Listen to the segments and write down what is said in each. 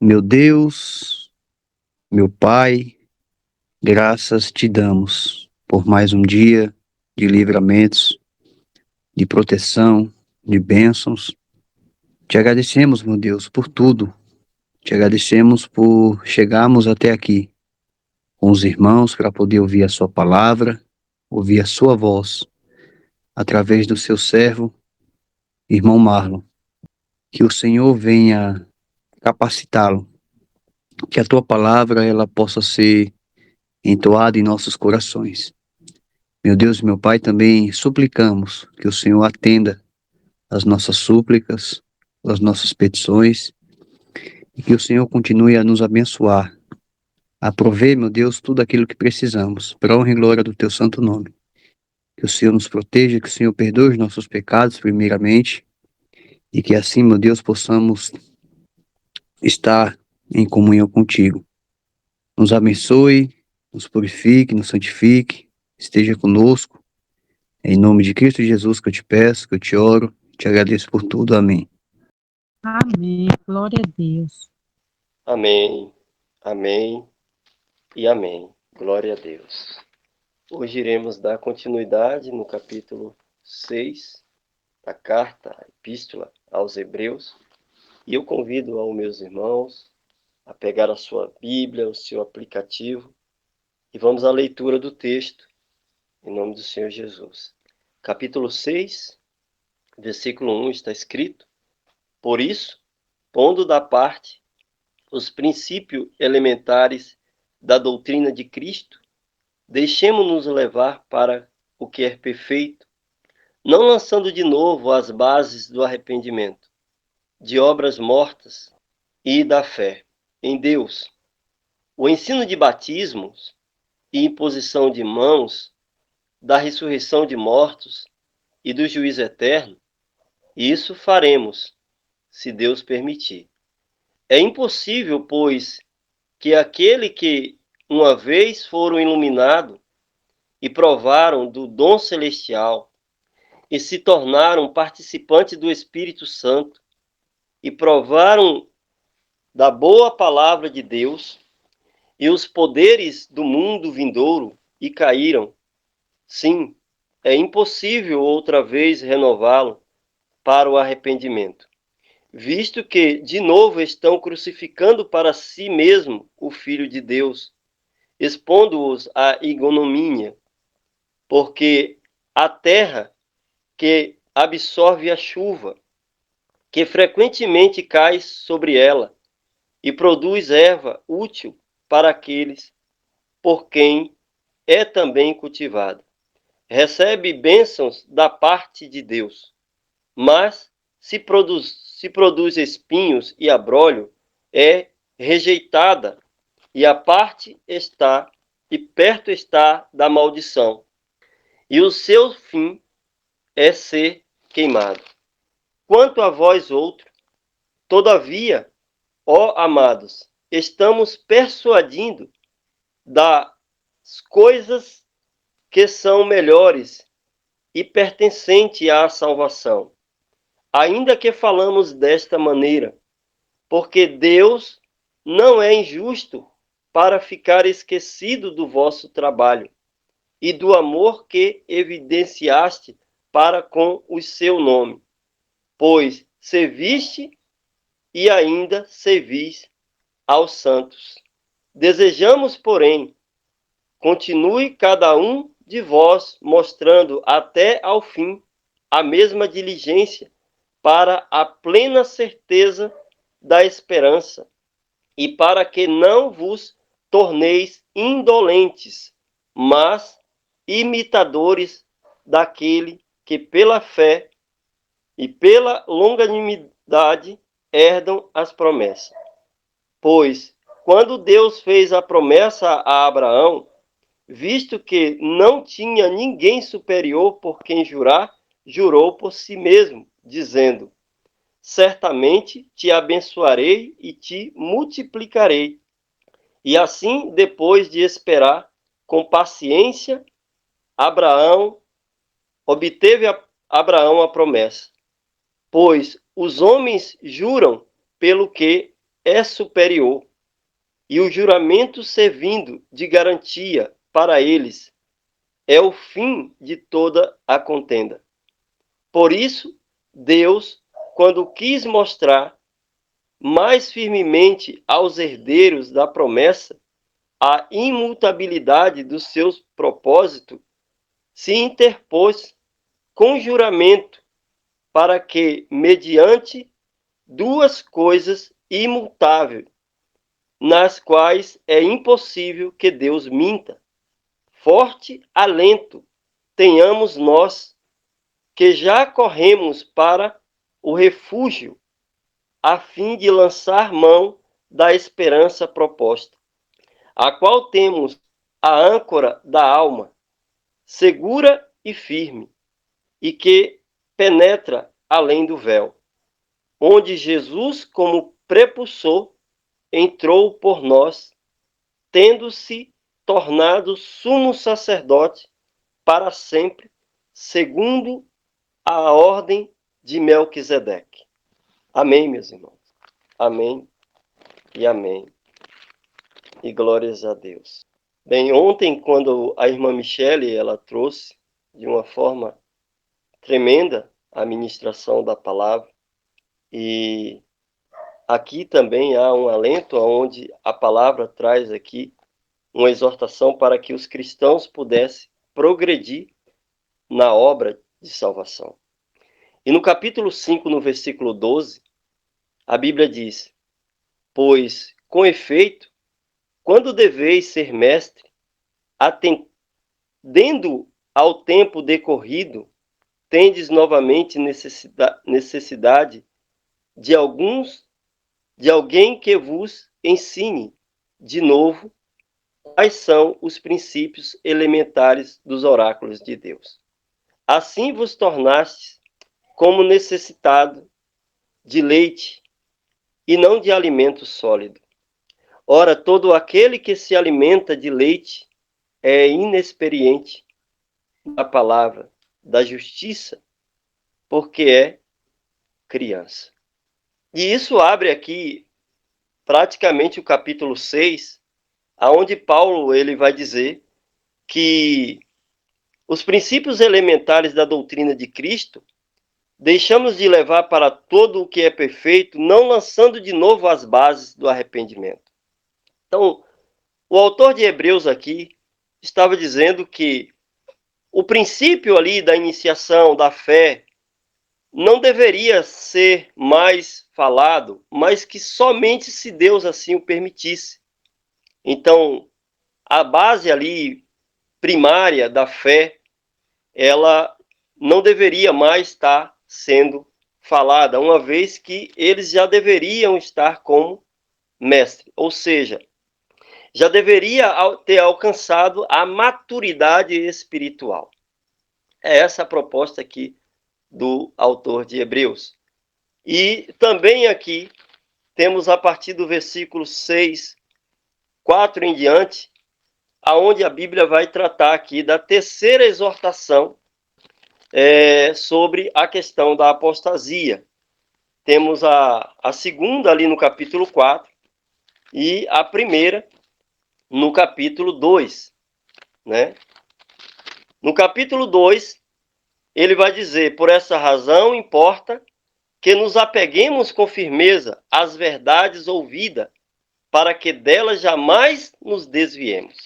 Meu Deus, meu Pai, graças te damos por mais um dia de livramentos, de proteção, de bênçãos. Te agradecemos, meu Deus, por tudo. Te agradecemos por chegarmos até aqui com os irmãos para poder ouvir a sua palavra, ouvir a sua voz através do seu servo, irmão Marlon. Que o Senhor venha capacitá-lo, que a tua palavra ela possa ser entoada em nossos corações. Meu Deus e meu Pai, também suplicamos que o Senhor atenda às nossas súplicas, às nossas petições, e que o Senhor continue a nos abençoar, a prover, meu Deus, tudo aquilo que precisamos, para a honra e glória do teu santo nome. Que o Senhor nos proteja, que o Senhor perdoe os nossos pecados, primeiramente, e que assim, meu Deus, possamos estar em comunhão contigo. Nos abençoe, nos purifique, nos santifique, esteja conosco. É em nome de Cristo Jesus que eu te peço, que eu te oro, te agradeço por tudo. Amém. Amém. Glória a Deus. Amém, amém e amém. Glória a Deus. Hoje iremos dar continuidade no capítulo 6 da carta, a epístola aos Hebreus. E eu convido aos meus irmãos a pegar a sua Bíblia, o seu aplicativo, e vamos à leitura do texto, em nome do Senhor Jesus. Capítulo 6, versículo 1 está escrito: Por isso, pondo da parte os princípios elementares da doutrina de Cristo, deixemo-nos levar para o que é perfeito, não lançando de novo as bases do arrependimento, de obras mortas e da fé em Deus. O ensino de batismos e imposição de mãos, da ressurreição de mortos e do juízo eterno, isso faremos, se Deus permitir. É impossível, pois, que aquele que uma vez foram iluminados e provaram do dom celestial e se tornaram participantes do Espírito Santo e provaram da boa palavra de Deus e os poderes do mundo vindouro e caíram. Sim, é impossível outra vez renová-lo para o arrependimento, visto que de novo estão crucificando para si mesmo o Filho de Deus, expondo-os à ignomínia, porque a terra que absorve a chuva, que frequentemente cai sobre ela, e produz erva útil para aqueles por quem é também cultivada. Recebe bênçãos da parte de Deus, mas se produz espinhos e abrolho, é rejeitada, e a parte está, e perto está da maldição, e o seu fim é ser queimado. Quanto a vós outros, todavia, ó amados, estamos persuadindo das coisas que são melhores e pertencentes à salvação, ainda que falamos desta maneira, porque Deus não é injusto para ficar esquecido do vosso trabalho e do amor que evidenciaste para com o seu nome, pois serviste e ainda servis aos santos. Desejamos, porém, continue cada um de vós mostrando até ao fim a mesma diligência para a plena certeza da esperança e para que não vos torneis indolentes, mas imitadores daquele que pela fé e pela longanimidade herdam as promessas. Pois, quando Deus fez a promessa a Abraão, visto que não tinha ninguém superior por quem jurar, jurou por si mesmo, dizendo: certamente te abençoarei e te multiplicarei. E assim, depois de esperar com paciência, Abraão obteve Abraão a promessa. Pois os homens juram pelo que é superior, e o juramento servindo de garantia para eles é o fim de toda a contenda. Por isso, Deus, quando quis mostrar mais firmemente aos herdeiros da promessa a imutabilidade dos seus propósitos, se interpôs com juramento para que, mediante duas coisas imutáveis, nas quais é impossível que Deus minta, forte alento tenhamos nós, que já corremos para o refúgio, a fim de lançar mão da esperança proposta, a qual temos a âncora da alma, segura e firme, e que penetra além do véu, onde Jesus, como prepulsor, entrou por nós, tendo-se tornado sumo sacerdote para sempre, segundo a ordem de Melquisedeque. Amém, meus irmãos. Amém e amém. E glórias a Deus. Bem, ontem, quando a irmã Michele, ela trouxe de uma forma tremenda a ministração da palavra, e aqui também há um alento onde a palavra traz aqui uma exortação para que os cristãos pudessem progredir na obra de salvação. E no capítulo 5, no versículo 12, a Bíblia diz: pois, com efeito, quando deveis ser mestre, atendendo ao tempo decorrido, tendes novamente necessidade de alguém que vos ensine de novo quais são os princípios elementares dos oráculos de Deus. Assim vos tornastes como necessitado de leite e não de alimento sólido. Ora, todo aquele que se alimenta de leite é inexperiente na palavra da justiça, porque é criança. E isso abre aqui praticamente o capítulo 6, aonde Paulo ele vai dizer que os princípios elementares da doutrina de Cristo deixamos de levar para todo o que é perfeito, não lançando de novo as bases do arrependimento. Então, o autor de Hebreus aqui estava dizendo que o princípio ali da iniciação, da fé, não deveria ser mais falado, mas que somente se Deus assim o permitisse. Então, a base ali primária da fé, ela não deveria mais estar sendo falada, uma vez que eles já deveriam estar como mestre, ou seja, já deveria ter alcançado a maturidade espiritual. É essa a proposta aqui do autor de Hebreus. E também aqui temos a partir do versículo 6, 4 em diante, aonde a Bíblia vai tratar aqui da terceira exortação sobre a questão da apostasia. Temos a segunda ali no capítulo 4 e a primeira no capítulo 2, né? No capítulo 2, ele vai dizer: por essa razão importa que nos apeguemos com firmeza às verdades ouvidas, para que delas jamais nos desviemos.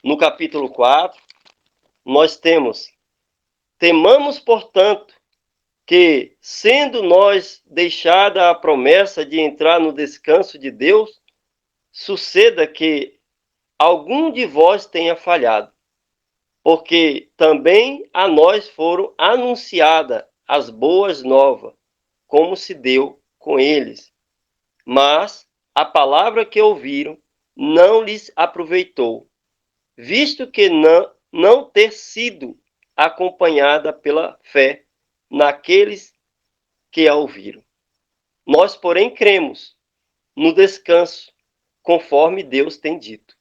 No capítulo 4, nós temos: temamos, portanto, que, sendo nós deixada a promessa de entrar no descanso de Deus, suceda que algum de vós tenha falhado, porque também a nós foram anunciadas as boas novas, como se deu com eles. Mas a palavra que ouviram não lhes aproveitou, visto que não ter sido acompanhada pela fé naqueles que a ouviram. Nós, porém, cremos no descanso, conforme Deus tem dito.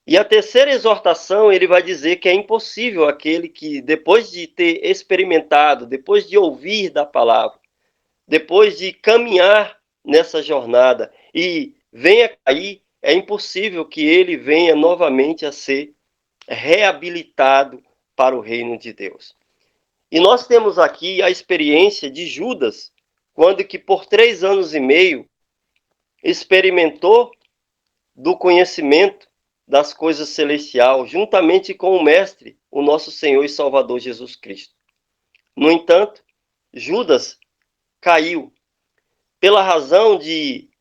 E a terceira exortação, ele vai dizer que é impossível aquele que, depois de ter experimentado, depois de ouvir da palavra, depois de caminhar nessa jornada e venha cair, é impossível que ele venha novamente a ser reabilitado para o reino de Deus. E nós temos aqui a experiência de Judas, quando que por 3 anos e meio experimentou do conhecimento das coisas celestiais, juntamente com o Mestre, o nosso Senhor e Salvador Jesus Cristo. No entanto, Judas caiu pela razão de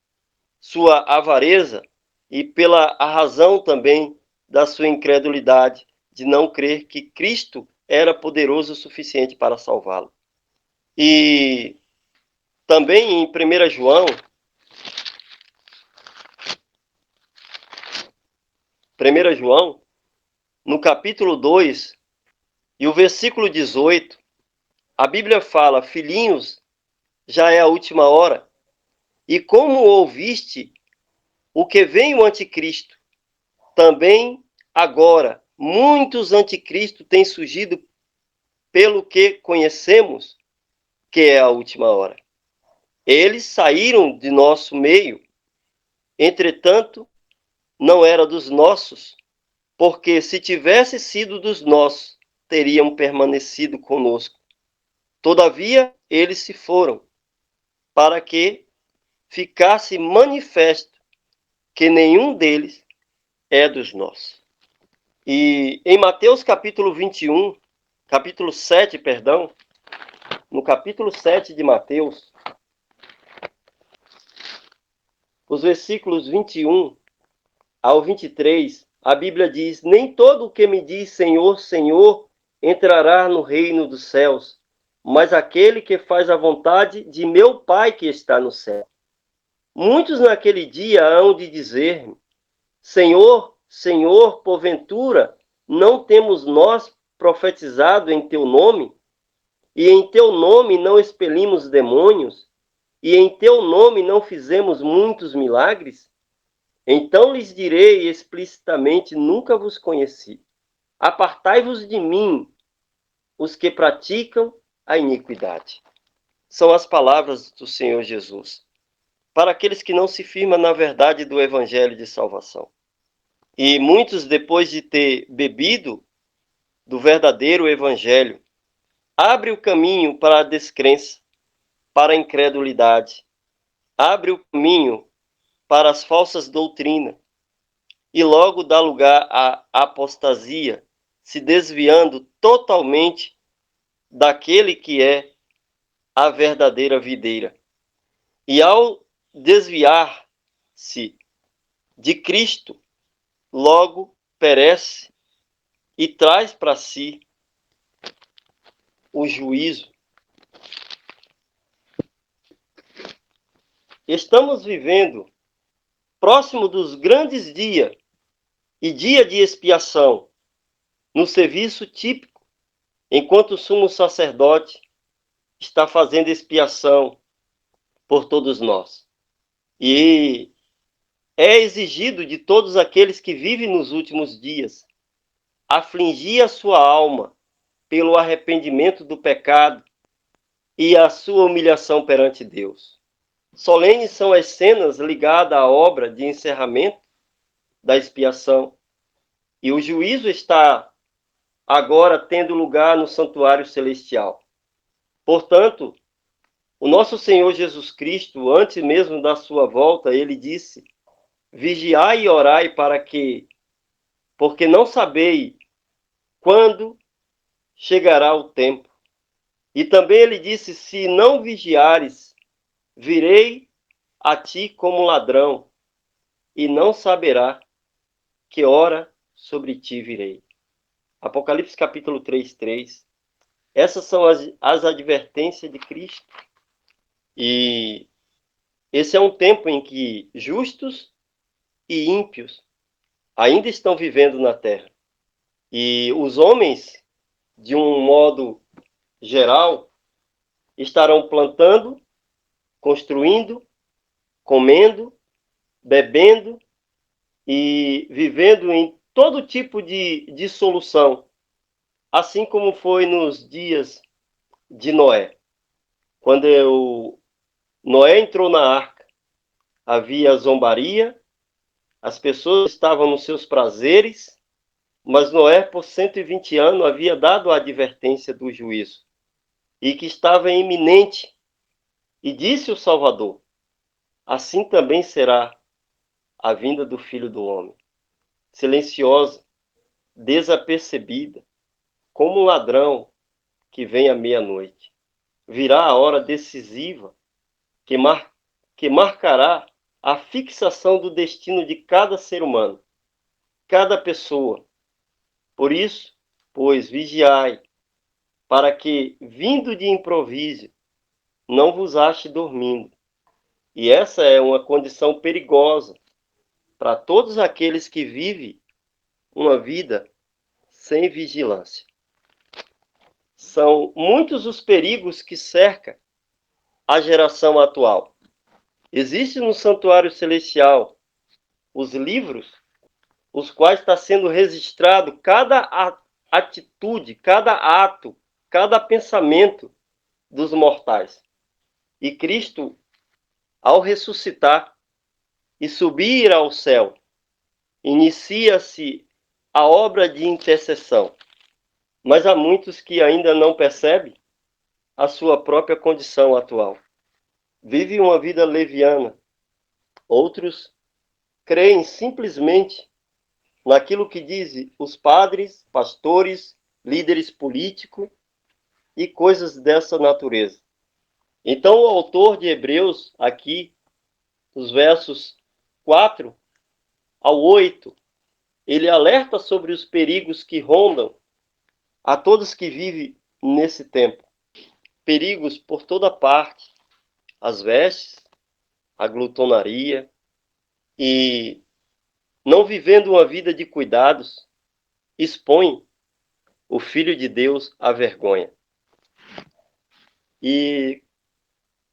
sua avareza e pela a razão também da sua incredulidade, de não crer que Cristo era poderoso o suficiente para salvá-lo. E também em 1 João, 1 João, no capítulo 2 e o versículo 18, a Bíblia fala: filhinhos, já é a última hora, e como ouviste o que vem o anticristo, também agora muitos anticristos têm surgido, pelo que conhecemos que é a última hora. Eles saíram de nosso meio, entretanto, não era dos nossos, porque se tivesse sido dos nossos, teriam permanecido conosco. Todavia, eles se foram, para que ficasse manifesto que nenhum deles é dos nossos. E em Mateus capítulo 21, capítulo 7, perdão, no capítulo 7 de Mateus, os versículos 21 ao 23, a Bíblia diz: nem todo o que me diz Senhor, Senhor, entrará no reino dos céus, mas aquele que faz a vontade de meu Pai que está no céu. Muitos naquele dia hão de dizer-me: Senhor, Senhor, porventura, não temos nós profetizado em teu nome? E em teu nome não expelimos demônios? E em teu nome não fizemos muitos milagres? Então lhes direi explicitamente: nunca vos conheci. Apartai-vos de mim, os que praticam a iniquidade. São as palavras do Senhor Jesus, para aqueles que não se firmam na verdade do evangelho de salvação. E muitos, depois de ter bebido do verdadeiro evangelho, abre o caminho para a descrença, para a incredulidade, abre o caminho para as falsas doutrinas e logo dá lugar à apostasia, se desviando totalmente daquele que é a verdadeira videira. E ao desviar-se de Cristo, logo perece e traz para si o juízo. Estamos vivendo próximo dos grandes dias e dia de expiação, no serviço típico, enquanto o sumo sacerdote está fazendo expiação por todos nós. E é exigido de todos aqueles que vivem nos últimos dias afligir a sua alma pelo arrependimento do pecado e a sua humilhação perante Deus. Solenes são as cenas ligadas à obra de encerramento da expiação, e o juízo está agora tendo lugar no santuário celestial. Portanto, o nosso Senhor Jesus Cristo, antes mesmo da sua volta, ele disse: vigiai e orai porque não sabeis quando chegará o tempo. E também ele disse: se não vigiares, virei a ti como ladrão, e não saberá que hora sobre ti virei. Apocalipse capítulo 3:3. Essas são as advertências de Cristo. E esse é um tempo em que justos e ímpios ainda estão vivendo na terra. E os homens, de um modo geral, estarão plantando, construindo, comendo, bebendo e vivendo em todo tipo de dissolução, assim como foi nos dias de Noé, quando Noé entrou na arca. Havia zombaria, as pessoas estavam nos seus prazeres, mas Noé, por 120 anos, havia dado a advertência do juízo, e que estava iminente. E disse o Salvador: assim também será a vinda do Filho do Homem, silenciosa, desapercebida, como um ladrão que vem à meia-noite. Virá a hora decisiva que marcará a fixação do destino de cada ser humano, cada pessoa. Por isso, pois, vigiai, para que, vindo de improviso, não vos ache dormindo. E essa é uma condição perigosa para todos aqueles que vivem uma vida sem vigilância. São muitos os perigos que cercam a geração atual. Existe no santuário celestial os livros, os quais está sendo registrado cada atitude, cada ato, cada pensamento dos mortais. E Cristo, ao ressuscitar e subir ao céu, inicia-se a obra de intercessão. Mas há muitos que ainda não percebem a sua própria condição atual. Vivem uma vida leviana. Outros creem simplesmente naquilo que dizem os padres, pastores, líderes políticos e coisas dessa natureza. Então, o autor de Hebreus, aqui, nos versos 4 ao 8, ele alerta sobre os perigos que rondam a todos que vivem nesse tempo. Perigos por toda parte, as vestes, a glutonaria, e não vivendo uma vida de cuidados, expõe o Filho de Deus à vergonha. E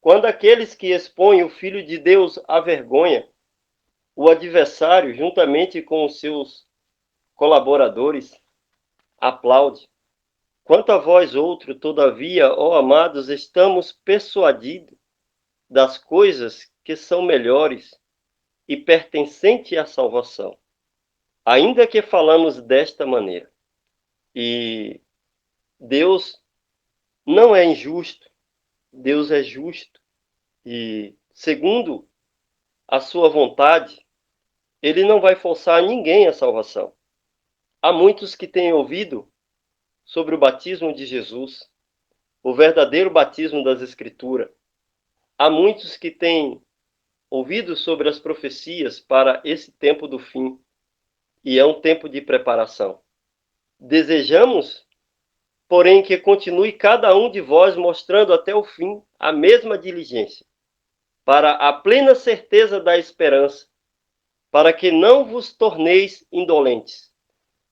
quando aqueles que expõem o Filho de Deus à vergonha, o adversário, juntamente com os seus colaboradores, aplaude. Quanto a vós outro, todavia, ó amados, estamos persuadidos das coisas que são melhores e pertencentes à salvação, ainda que falamos desta maneira. E Deus não é injusto, Deus é justo. E, segundo a sua vontade, ele não vai forçar ninguém à salvação. Há muitos que têm ouvido sobre o batismo de Jesus, o verdadeiro batismo das Escrituras. Há muitos que têm ouvido sobre as profecias para esse tempo do fim, e é um tempo de preparação. Desejamos, porém, que continue cada um de vós mostrando até o fim a mesma diligência, para a plena certeza da esperança, para que não vos torneis indolentes.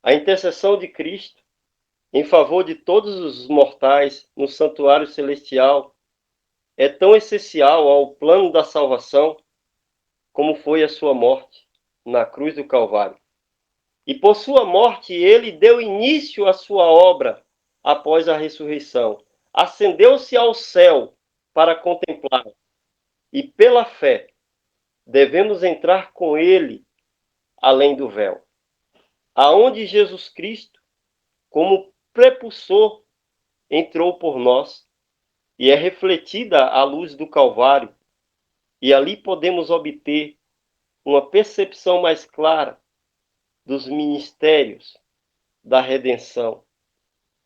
A intercessão de Cristo em favor de todos os mortais no santuário celestial é tão essencial ao plano da salvação como foi a sua morte na cruz do Calvário. E por sua morte ele deu início à sua obra após a ressurreição. Ascendeu-se ao céu para contemplar. E pela fé devemos entrar com ele além do véu, aonde Jesus Cristo, como prepulsor, entrou por nós, e é refletida a luz do Calvário, e ali podemos obter uma percepção mais clara dos ministérios da redenção.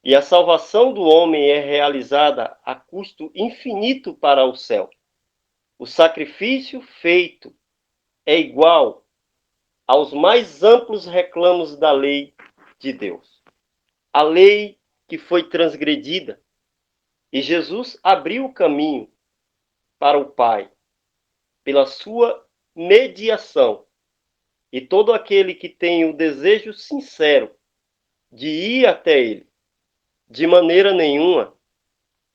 E a salvação do homem é realizada a custo infinito para o céu. O sacrifício feito é igual aos mais amplos reclamos da lei de Deus. A lei que foi transgredida, e Jesus abriu o caminho para o Pai pela sua mediação. E todo aquele que tem o desejo sincero de ir até ele, de maneira nenhuma,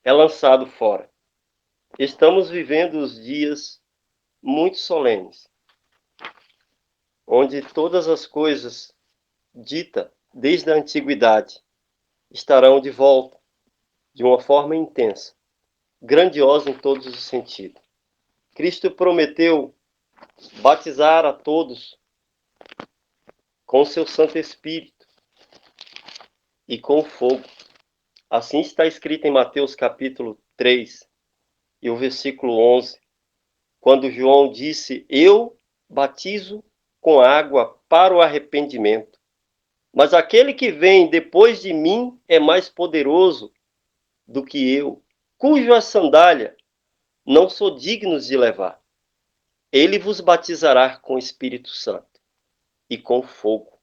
é lançado fora. Estamos vivendo os dias muito solenes, onde todas as coisas ditas desde a antiguidade estarão de volta de uma forma intensa, grandiosa em todos os sentidos. Cristo prometeu batizar a todos com seu Santo Espírito e com fogo. Assim está escrito em Mateus capítulo 3 e o versículo 11, quando João disse: Eu batizo com água para o arrependimento, mas aquele que vem depois de mim é mais poderoso do que eu, cuja sandália não sou digno de levar. Ele vos batizará com o Espírito Santo e com fogo.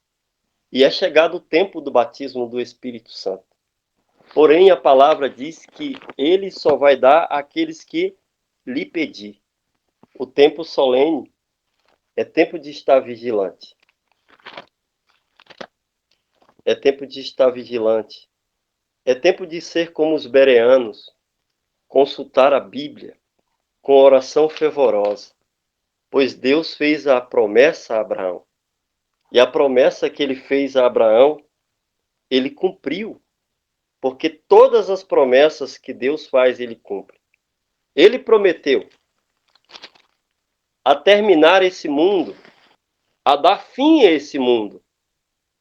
E é chegado o tempo do batismo do Espírito Santo. Porém, a palavra diz que ele só vai dar àqueles que lhe pedir. O tempo solene é tempo de estar vigilante. É tempo de estar vigilante. É tempo de ser como os bereanos, consultar a Bíblia com oração fervorosa, pois Deus fez a promessa a Abraão. E a promessa que ele fez a Abraão, ele cumpriu, porque todas as promessas que Deus faz, ele cumpre. Ele prometeu a terminar esse mundo, a dar fim a esse mundo.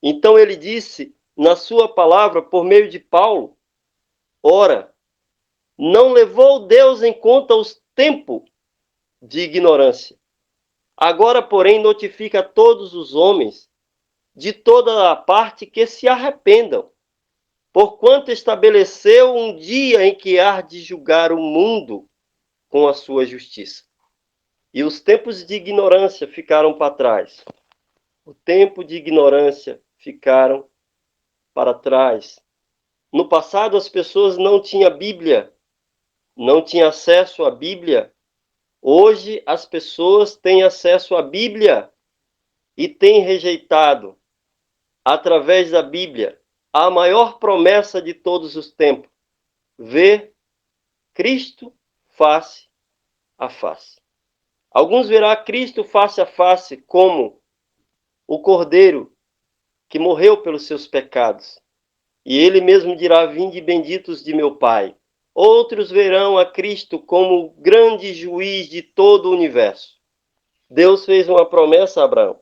Então ele disse na sua palavra, por meio de Paulo: ora, não levou Deus em conta os tempos de ignorância. Agora, porém, notifica a todos os homens de toda a parte que se arrependam, porquanto estabeleceu um dia em que há de julgar o mundo com a sua justiça. E os tempos de ignorância ficaram para trás. O tempo de ignorância ficaram para trás. No passado, as pessoas não tinham Bíblia, não tinham acesso à Bíblia. Hoje, as pessoas têm acesso à Bíblia e têm rejeitado, através da Bíblia, a maior promessa de todos os tempos: ver Cristo face a face. Alguns verá Cristo face a face como o Cordeiro que morreu pelos seus pecados. E ele mesmo dirá: vinde benditos de meu Pai. Outros verão a Cristo como o grande juiz de todo o universo. Deus fez uma promessa a Abraão.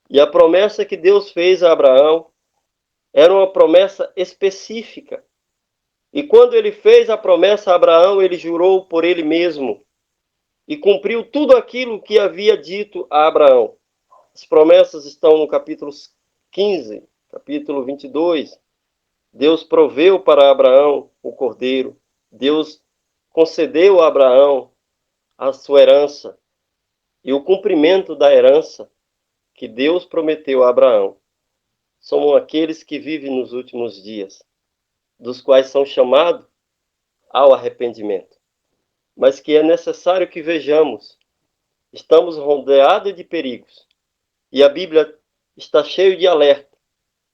E a promessa que Deus fez a Abraão era uma promessa específica. E quando ele fez a promessa a Abraão, ele jurou por ele mesmo e cumpriu tudo aquilo que havia dito a Abraão. As promessas estão no capítulo 15, capítulo 22. Deus proveu para Abraão o cordeiro. Deus concedeu a Abraão a sua herança. E o cumprimento da herança que Deus prometeu a Abraão são aqueles que vivem nos últimos dias, dos quais são chamados ao arrependimento. Mas que é necessário que vejamos, estamos rodeados de perigos. E a Bíblia está cheia de alerta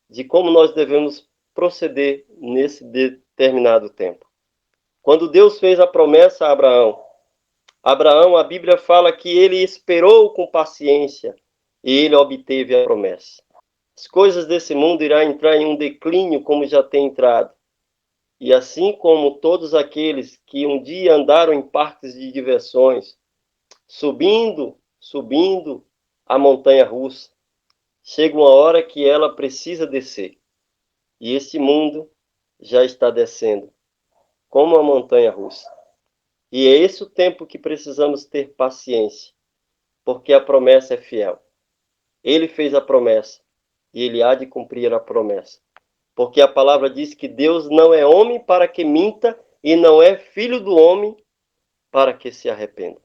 de como nós devemos proceder nesse determinado tempo. Quando Deus fez a promessa a Abraão, a Bíblia fala que ele esperou com paciência e ele obteve a promessa. As coisas desse mundo irão entrar em um declínio como já tem entrado. E assim como todos aqueles que um dia andaram em parques de diversões, subindo a montanha russa, chega uma hora que ela precisa descer. E esse mundo já está descendo, como a montanha russa. E é esse o tempo que precisamos ter paciência, porque a promessa é fiel. Ele fez a promessa e ele há de cumprir a promessa. Porque a palavra diz que Deus não é homem para que minta e não é filho do homem para que se arrependa.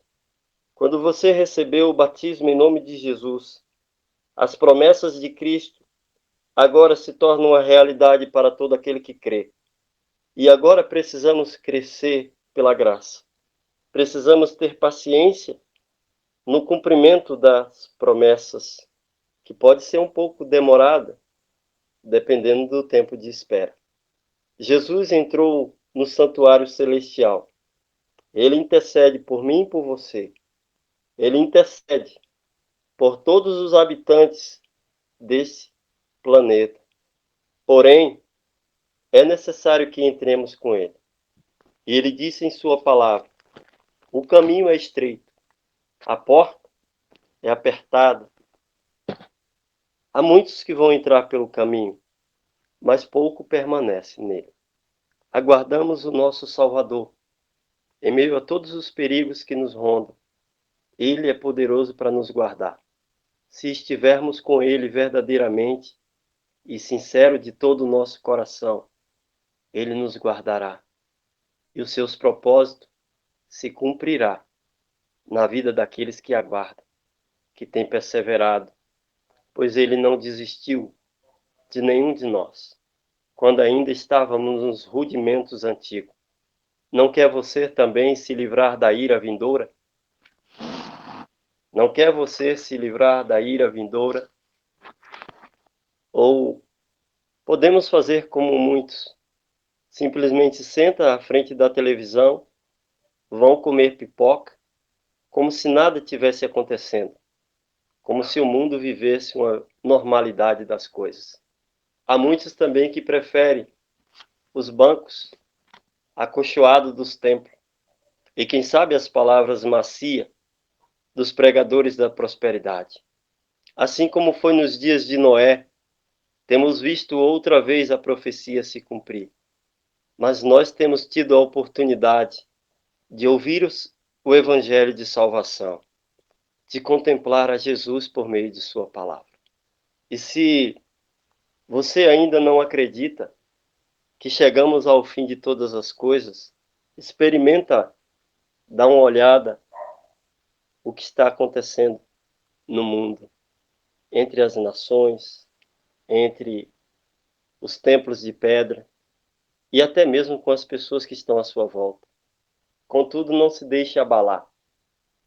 Quando você recebeu o batismo em nome de Jesus, as promessas de Cristo agora se tornam uma realidade para todo aquele que crê. E agora precisamos crescer pela graça. Precisamos ter paciência no cumprimento das promessas, que pode ser um pouco demorada, dependendo do tempo de espera. Jesus entrou no santuário celestial. Ele intercede por mim e por você. Ele intercede por todos os habitantes desse planeta. Porém, é necessário que entremos com ele. E ele disse em sua palavra: o caminho é estreito A porta é apertada. Há muitos que vão entrar pelo caminho, mas pouco permanece nele. Aguardamos o nosso Salvador. Em meio a todos os perigos que nos rondam, Ele é poderoso para nos guardar. Se estivermos com Ele verdadeiramente e sincero de todo o nosso coração, Ele nos guardará. E os seus propósitos se cumprirá na vida daqueles que aguardam, que têm perseverado, pois Ele não desistiu de nenhum de nós, quando ainda estávamos nos rudimentos antigos. Não quer você também se livrar da ira vindoura? Não quer você se livrar da ira vindoura? Ou podemos fazer como muitos, simplesmente senta à frente da televisão, vão comer pipoca, como se nada tivesse acontecendo, como se o mundo vivesse uma normalidade das coisas. Há muitos também que preferem os bancos acolchoados dos templos, e quem sabe as palavras macias dos pregadores da prosperidade. Assim como foi nos dias de Noé, temos visto outra vez a profecia se cumprir. Mas nós temos tido a oportunidade de ouvir o Evangelho de salvação, de contemplar a Jesus por meio de sua palavra. E se você ainda não acredita que chegamos ao fim de todas as coisas, experimenta dar uma olhada o que está acontecendo no mundo, entre as nações, entre os templos de pedra e até mesmo com as pessoas que estão à sua volta. Contudo, não se deixe abalar.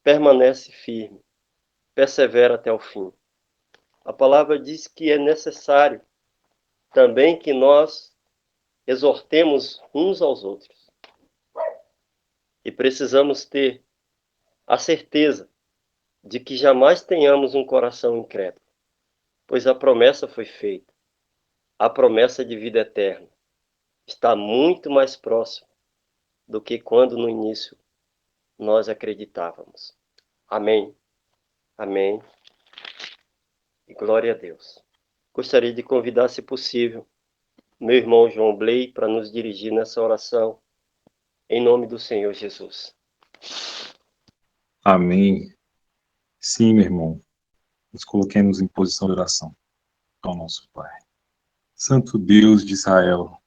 Permanece firme. Persevera até o fim. A palavra diz que é necessário também que nós exortemos uns aos outros. E precisamos ter a certeza de que jamais tenhamos um coração incrédulo, pois a promessa foi feita. A promessa de vida eterna está muito mais próxima do que quando no início nós acreditávamos. Amém. Amém. E glória a Deus. Gostaria de convidar, se possível, meu irmão João Bley para nos dirigir nessa oração, em nome do Senhor Jesus. Amém. Sim, meu irmão. Nos coloquemos em posição de oração ao nosso Pai. Santo Deus de Israel,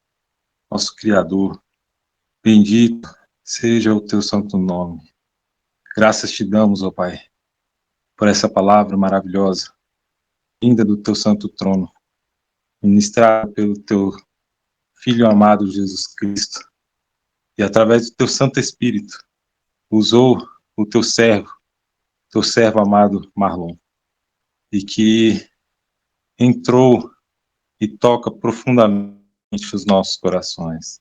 nosso Criador, bendito seja o teu santo nome. Graças te damos, ó Pai, por essa palavra maravilhosa, vinda do teu santo trono, ministrada pelo teu Filho amado Jesus Cristo, e através do teu Santo Espírito, usou o teu servo amado Marlon, e que entrou e toca profundamente os nossos corações,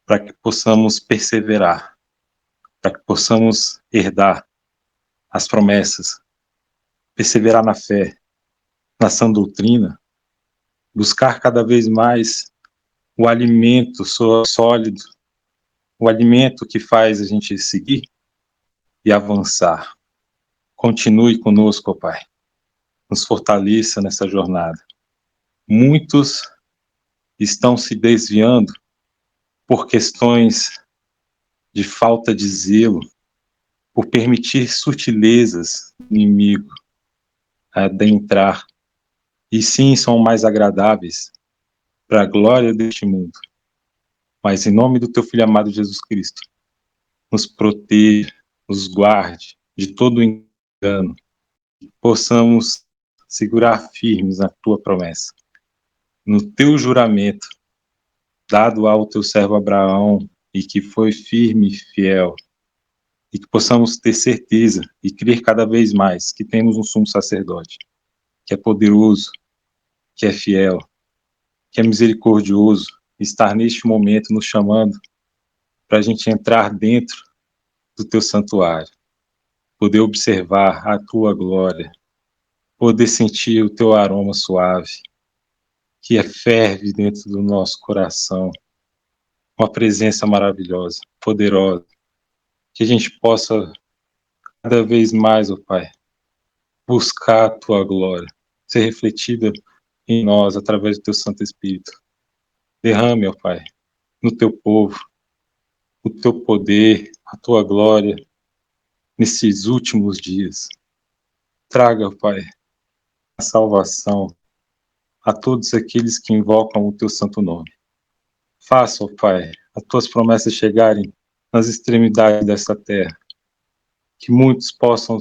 para que possamos perseverar, para que possamos herdar as promessas, perseverar na fé, na sã doutrina, buscar cada vez mais o alimento sólido, o alimento que faz a gente seguir e avançar. Continue conosco, ó Pai, nos fortaleça nessa jornada. Muitos estão se desviando por questões de falta de zelo, por permitir sutilezas do inimigo adentrar, e sim são mais agradáveis para a glória deste mundo. Mas em nome do teu Filho amado Jesus Cristo, nos proteja, nos guarde de todo engano, possamos segurar firmes na tua promessa, no teu juramento, dado ao teu servo Abraão, e que foi firme e fiel, e que possamos ter certeza e crer cada vez mais que temos um sumo sacerdote, que é poderoso, que é fiel, que é misericordioso, estar neste momento nos chamando para a gente entrar dentro do teu santuário, poder observar a tua glória, poder sentir o teu aroma suave, que ferve dentro do nosso coração, uma presença maravilhosa, poderosa, que a gente possa cada vez mais, ó Pai, buscar a tua glória, ser refletida em nós através do teu Santo Espírito. Derrame, ó Pai, no teu povo, o teu poder, a tua glória nesses últimos dias. Traga, ó Pai, a salvação a todos aqueles que invocam o teu santo nome. Faça, ó Pai, as tuas promessas chegarem nas extremidades desta terra, que muitos possam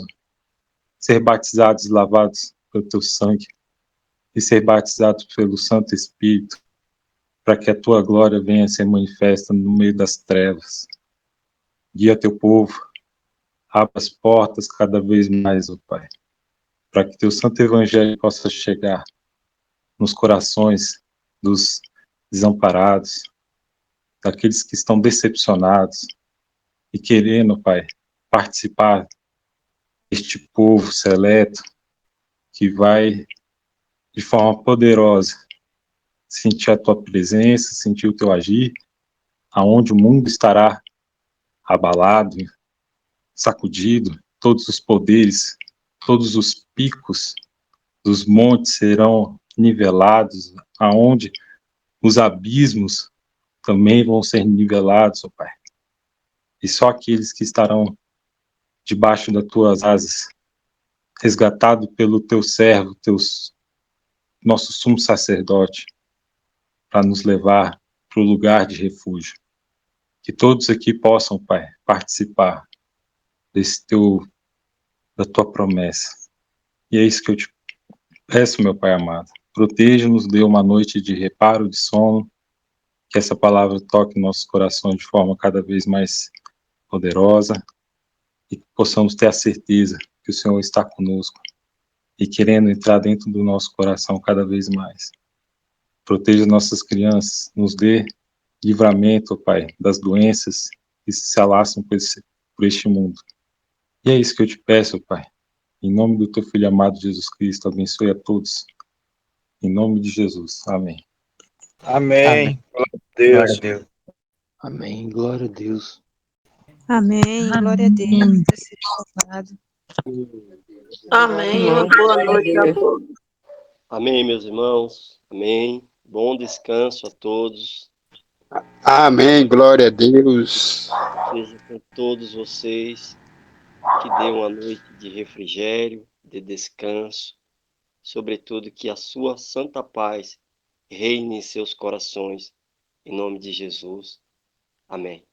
ser batizados e lavados pelo teu sangue e ser batizados pelo Santo Espírito, para que a tua glória venha a ser manifesta no meio das trevas. Guia teu povo, abra as portas cada vez mais, ó Pai, para que teu santo evangelho possa chegar nos corações dos desamparados, daqueles que estão decepcionados e querendo, Pai, participar deste povo seleto que vai, de forma poderosa, sentir a tua presença, sentir o teu agir, aonde o mundo estará abalado, sacudido, todos os poderes, todos os picos dos montes serão nivelados, aonde os abismos também vão ser nivelados, ó Pai. E só aqueles que estarão debaixo das tuas asas, resgatado pelo teu servo, nosso sumo sacerdote, para nos levar para o lugar de refúgio. Que todos aqui possam, Pai, participar da tua promessa. E é isso que eu te peço, meu Pai amado. Proteja-nos, dê uma noite de reparo, de sono, que essa palavra toque nossos corações de forma cada vez mais poderosa e que possamos ter a certeza que o Senhor está conosco e querendo entrar dentro do nosso coração cada vez mais. Proteja nossas crianças, nos dê livramento, ó Pai, das doenças que se alastram por este mundo. E é isso que eu te peço, ó Pai. Em nome do teu Filho amado Jesus Cristo, abençoe a todos. Em nome de Jesus. Amém. Amém. Glória a Deus. Amém. Glória a Deus. Amém. Glória a Deus. Amém. Deus seja louvado. Amém. Uma boa noite a todos. Amém, meus irmãos. Amém. Bom descanso a todos. Amém. Glória a Deus. Seja com todos vocês. Que dê uma noite de refrigério, de descanso. Sobretudo que a sua santa paz reine em seus corações. Em nome de Jesus. Amém.